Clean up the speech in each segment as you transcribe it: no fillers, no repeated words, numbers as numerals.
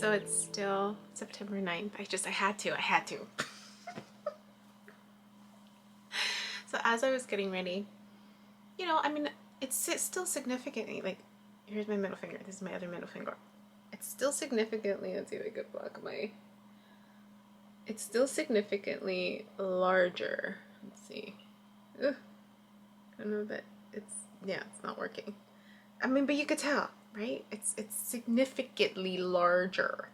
So it's still September 9th. I had to. So as I was getting ready, I mean, it's still significantly, like, here's my middle finger. This is my other middle finger. It's still significantly, let's see if I could block it's still significantly larger. Let's see. Ugh. I don't know that it's not working. I mean, but you could tell, right? It's significantly larger.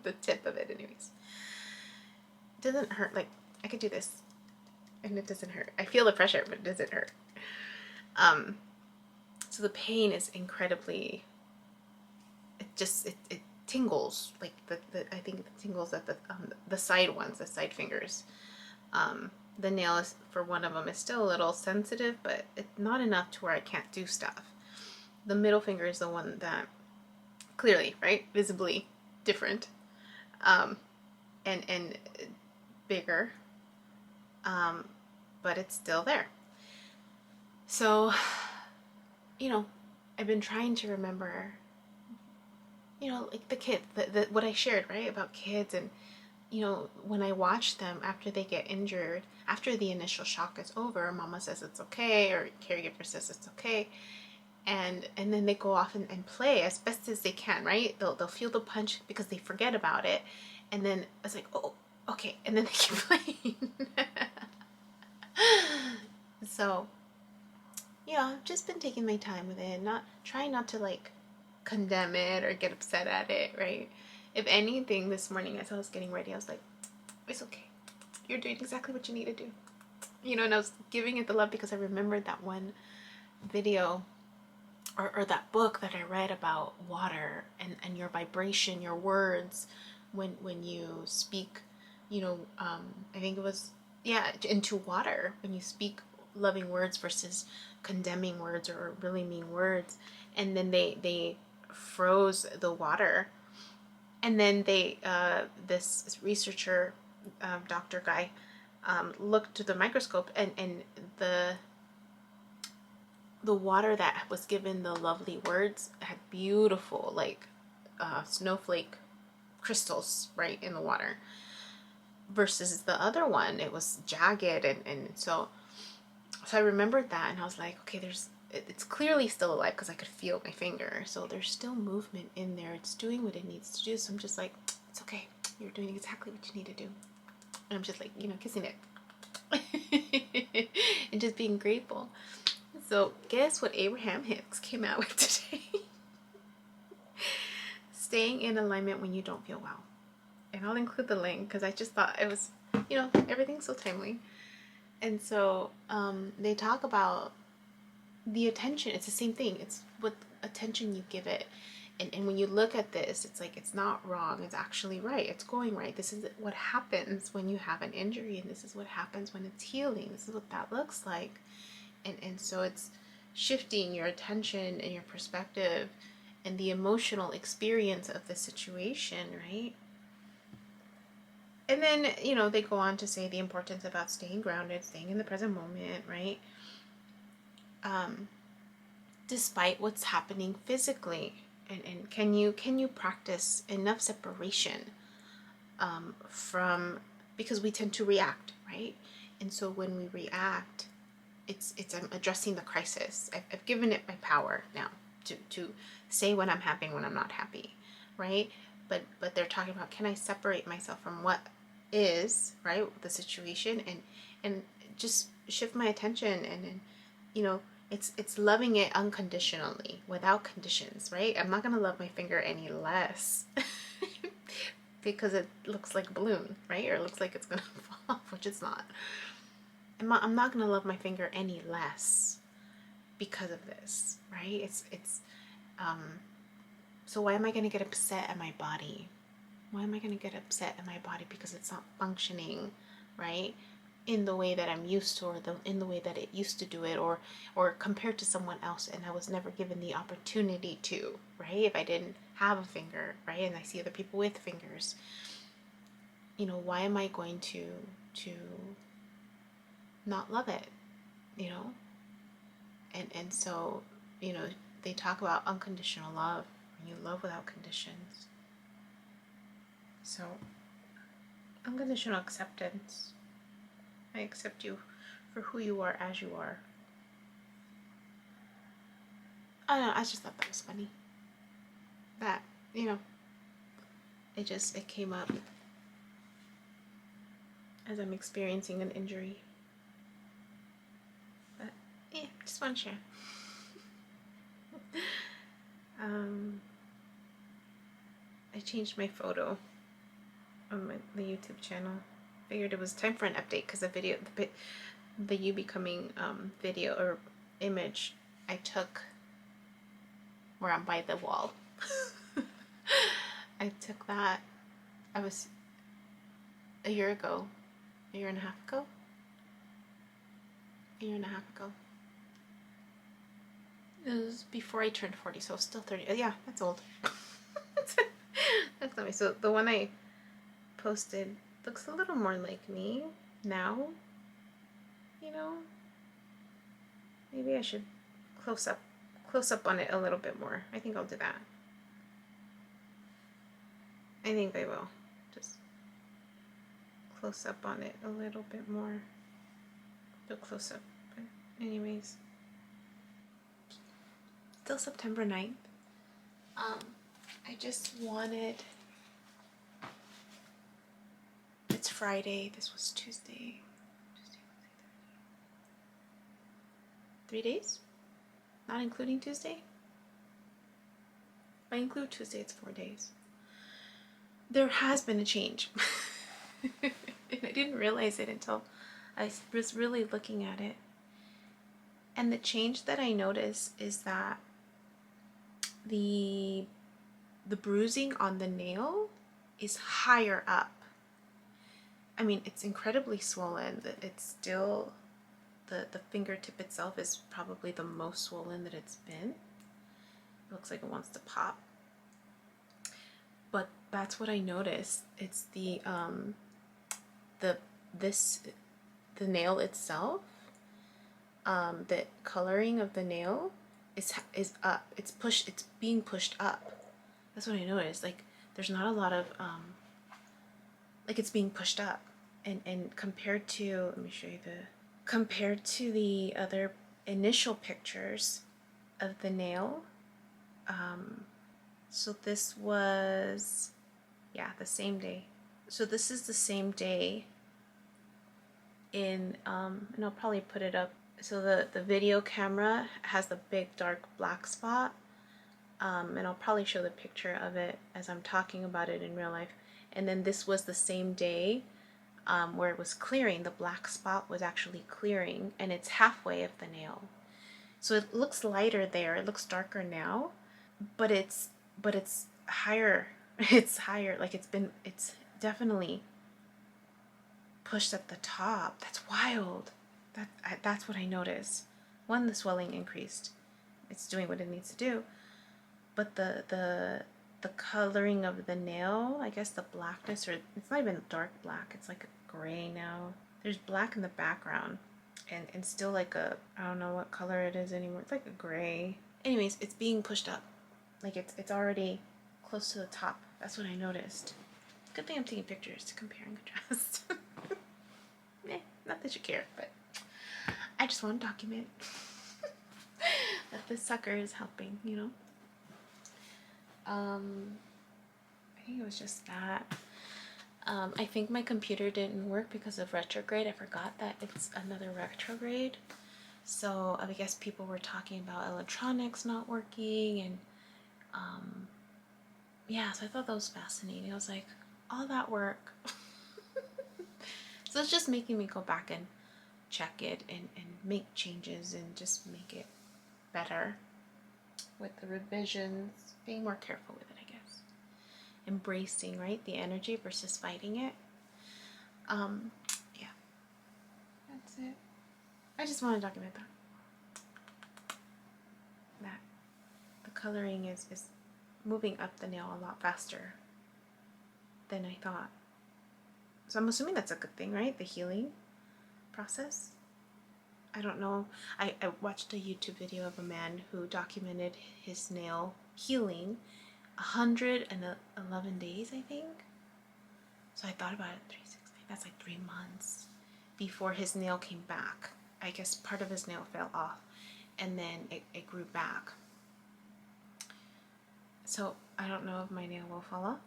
The tip of it, anyways. It doesn't hurt. Like, I could do this and it doesn't hurt. I feel the pressure, but it doesn't hurt. So the pain is incredibly, it tingles, like I think it tingles at the side ones, the side fingers. The nail is, for one of them, is still a little sensitive, but it's not enough to where I can't do stuff. The middle finger is the one that clearly, right, visibly different, and bigger, but it's still there. So, I've been trying to remember, like the kid, what I shared, right, about kids, and when I watch them after they get injured, after the initial shock is over, mama says it's okay, or caregiver says it's okay, and then they go off and play as best as they can, right? They'll feel the punch because they forget about it, and then it's like, oh, okay, and then they keep playing. So, I've just been taking my time with it, trying not to like condemn it or get upset at it, right? If anything, this morning as I was getting ready, I was like, it's okay. You're doing exactly what you need to do. And I was giving it the love because I remembered that one video or that book that I read about water and your vibration, your words, when you speak, I think it was, into water, when you speak loving words versus condemning words or really mean words. And then they froze the water. And then this researcher, doctor guy, looked to the microscope, and the water that was given the lovely words had beautiful, like, snowflake crystals, right, in the water. Versus the other one, it was jagged, and so I remembered that, and I was like, okay, it's clearly still alive because I could feel my finger. So there's still movement in there. It's doing what it needs to do. So I'm just like, it's okay. You're doing exactly what you need to do. And I'm just like, kissing it. And just being grateful. So guess what Abraham Hicks came out with today? Staying in alignment when you don't feel well. And I'll include the link because I just thought it was, everything's so timely. And so they talk about the attention. It's the same thing. It's what attention you give it. And when you look at this, it's like, it's not wrong. It's actually right. It's going right. This is what happens when you have an injury, and this is what happens when it's healing. This is what that looks like. And so it's shifting your attention and your perspective and the emotional experience of the situation, right? And then, they go on to say the importance about staying grounded, staying in the present moment, right? Despite what's happening physically. And can you practice enough separation from, because we tend to react, right? And so when we react, it's I'm addressing the crisis. I've given it my power now to say when I'm happy and when I'm not happy, right? But they're talking about, can I separate myself from what is, right, the situation, and just shift my attention, and it's loving it unconditionally, without conditions, right? I'm not gonna love my finger any less because it looks like a balloon, right? Or it looks like it's gonna fall off, which it's not. I'm not gonna love my finger any less because of this, right? So why am I gonna get upset at my body? Why am I gonna get upset at my body because it's not functioning, right, in the way that I'm used to, or in the way that it used to do it, or compared to someone else, and I was never given the opportunity to, right? If I didn't have a finger, right, and I see other people with fingers, why am I going to not love it, and so they talk about unconditional love, you love without conditions. So, unconditional acceptance. I accept you for who you are as you are. I don't know, I just thought that was funny. That, you know, it came up as I'm experiencing an injury. But, yeah, just want to share. I changed my photo on the YouTube channel. Figured it was time for an update because the Yubi coming video or image I took where I'm by the wall. I took that. I was a year and a half ago. It was before I turned 40, so I was still 30. Yeah, that's old. That's not me. So the one I posted looks a little more like me now. You know, maybe I should close up on it a little bit more. I think I'll do that. I think I will. Just close up on it a little bit more. Do close up. But anyways. Still September 9th. I just wanted... It's Friday. This was Tuesday. 3 days? Not including Tuesday? If I include Tuesday, it's 4 days. There has been a change. And I didn't realize it until I was really looking at it. And the change that I noticed is that the bruising on the nail is higher up. I mean, it's incredibly swollen. It's still, the fingertip itself is probably the most swollen that it's been. It looks like it wants to pop. But that's what I noticed. It's the nail itself. The coloring of the nail is up. It's being pushed up. That's what I noticed. Like, there's not a lot of like, it's being pushed up, and compared to, let me show you compared to the other initial pictures of the nail. So this was, yeah, the same day. So this is the same day in, and I'll probably put it up. So the video camera has the big dark black spot, and I'll probably show the picture of it as I'm talking about it in real life. And then this was the same day where it was clearing. The black spot was actually clearing, and it's halfway of the nail. So it looks lighter there. It looks darker now, but it's higher. It's higher. Like, it's definitely pushed at the top. That's wild. That's what I noticed. One, the swelling increased. It's doing what it needs to do. But the coloring of the nail, I guess the blackness, or it's not even dark black, it's like a gray now. There's black in the background, and still like a, I don't know what color it is anymore. It's like a gray. Anyways, it's being pushed up. Like, it's already close to the top. That's what I noticed. Good thing I'm taking pictures to compare and contrast. Not that you care, but I just want to document that this sucker is helping, you know? I think it was just that. I think my computer didn't work because of retrograde. I forgot that it's another retrograde. So I guess people were talking about electronics not working, and yeah, so I thought that was fascinating. I was like, all that work. So it's just making me go back and check it and make changes and just make it better with the revisions, being more careful with it, I guess. Embracing, right, the energy versus fighting it. Yeah, that's it. I just want to document that the coloring is moving up the nail a lot faster than I thought. So I'm assuming that's a good thing, right? The healing process. I don't know. I watched a YouTube video of a man who documented his nail healing 111 days, I think. So I thought about it, 369, that's like 3 months before his nail came back. I guess part of his nail fell off and then it grew back. So I don't know if my nail will fall off,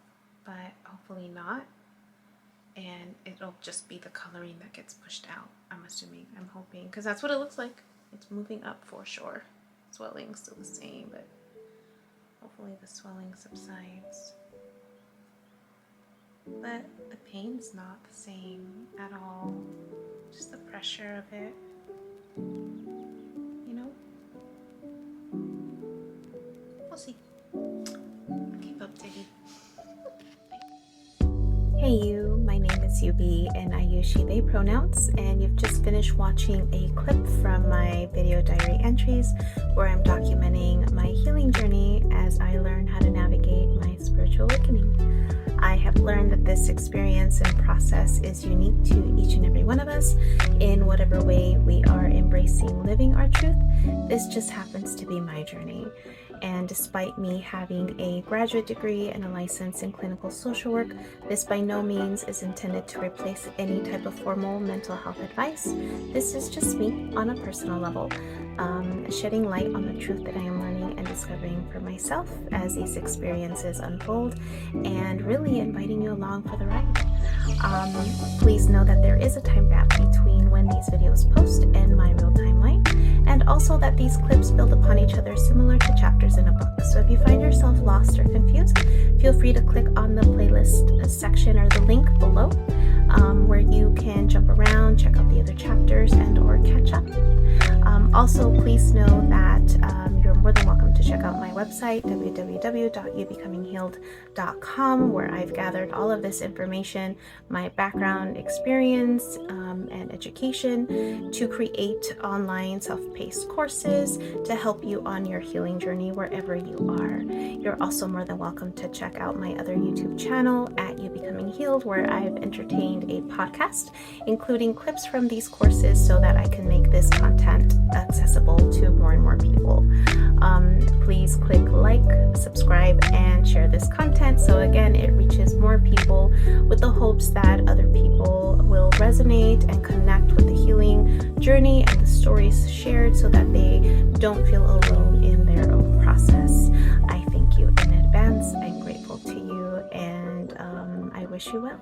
but hopefully not. And it'll just be the coloring that gets pushed out, I'm assuming, I'm hoping, because that's what it looks like. It's moving up for sure. Swelling's still the same, but hopefully the swelling subsides. But the pain's not the same at all. Just the pressure of it, you know? We'll see. I'll keep updated. Hey you, my name is Yubi and I use she, they pronouns, and you've just finished watching a clip from my video diary entries where I'm documenting my healing journey as I learn how to navigate my spiritual awakening. I have learned that this experience and process is unique to each and every one of us in whatever way we are embracing living our truth. This just happens to be my journey. And despite me having a graduate degree and a license in clinical social work, this by no means is intended to replace any type of formal mental health advice. This is just me on a personal level, shedding light on the truth that I am learning and discovering for myself as these experiences unfold, and really inviting you along for the ride. Please know that there is a time gap between when these videos post and my real timeline, and also that these clips build upon each other similar to chapters in a book. So if you find yourself lost or confused, feel free to click on the playlist section or the link below, where you can jump around, check out the other chapters, and or catch up. Also, please know that you're more than welcome to check out my website, www.youbecominghealed.com, where I've gathered all of this information, my background, experience, and education to create online self-paced courses to help you on your healing journey wherever you are. You're also more than welcome to check out my other YouTube channel at You Becoming Healed, where I've entertained a podcast, including clips from these courses so that I can make this content accessible to more and more people. Please click like, subscribe, and share this content so again it reaches more people, with the hopes that other people will resonate and connect with the healing journey and the stories shared so that they don't feel alone in their own process. I thank you in advance. I'm grateful to you, and I wish you well.